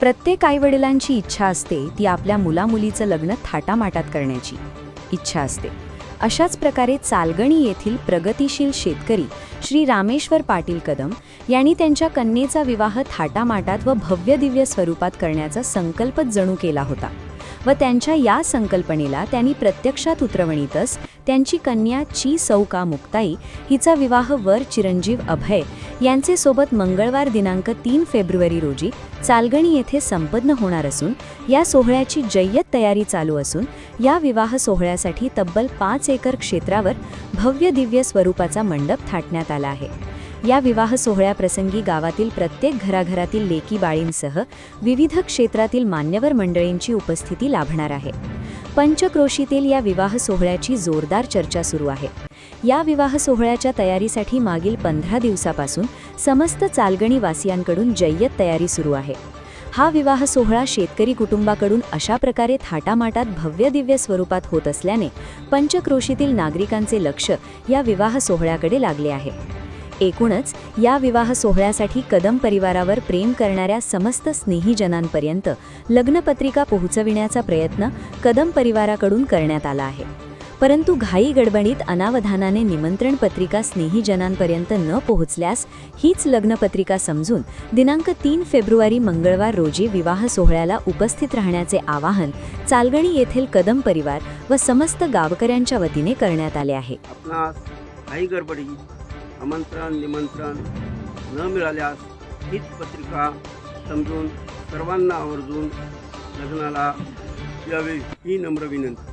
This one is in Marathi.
प्रत्येक आईवडिलांची इच्छा असते ती आपल्या मुलामुलीचं लग्न थाटामाटात करण्याची इच्छा असते। अशाच प्रकारे चालगणी येथील प्रगतिशील शेतकरी श्री रामेश्वर पाटील कदम यांनी त्यांच्या कन्येचा विवाह थाटामाटात व भव्य दिव्य स्वरूपात करण्याचा संकल्पच जणू केला होता व त्यांच्या या संकल्पनेला त्यांनी प्रत्यक्षात उतरवणीतच त्यांची कन्या ची सौका मुक्ताई हिचा विवाह वर चिरंजीव अभय यांचे सोबत मंगळवार दिनांक 3 फेब्रुवारी रोजी चालगणी येथे संपन्न होणार असून या सोहळ्याची जय्यत तयारी चालू असून या विवाह सोहळ्यासाठी तब्बल 5 एकर क्षेत्रावर भव्य दिव्य स्वरूपाचा मंडप थाटण्यात आला आहे। या विवाह सोहळ्याप्रसंगी गावातील प्रत्येक घराघरातील लेकी बाळींसह विविध क्षेत्रातील मान्यवर मंडळींची उपस्थिती लाभणार आहे। पंचक्रोशीतील या विवाह सोहळ्याची जोरदार चर्चा सुरू आहे। या विवाह सोहळ्याच्या तयारीसाठी मागील 15 दिवसापासून समस्त चालगणी वासियांकडून जय्यत तयारी सुरू आहे। हा विवाह सोहळा शेतकरी कुटुंबाकडून अशा प्रकारे थाटामाटात भव्य दिव्य स्वरूपात होत असल्याने पंचक्रोशीतील नागरिकांचे लक्ष या विवाह सोहळ्याकडे लागले आहे। एकूणच या विवाह सोहळ्यासाठी कदम परिवारावर प्रेम करणाऱ्या समस्त स्नेहीजनांपर्यंत लग्नपत्रिका पोहोचविण्याचा प्रयत्न कदम परिवाराकडून करण्यात आला आहे। परंतु घाई गडबडीत अनावधानाने निमंत्रण पत्रिका स्नेहीजनांपर्यंत न पोहोचल्यास हीच लग्नपत्रिका समजून दिनांक 3 फेब्रुवारी मंगळवार रोजी विवाह सोहळ्याला उपस्थित राहण्याचे आवाहन चालगणी येथील कदम परिवार व समस्त गावकऱ्यांच्या वतीने करण्यात आले आहे। आमंत्रण निमंत्रण न मिळाल्यास हीच पत्रिका समजून सर्वांना आवर्जून लग्नाला यावे ही नम्र विनंती।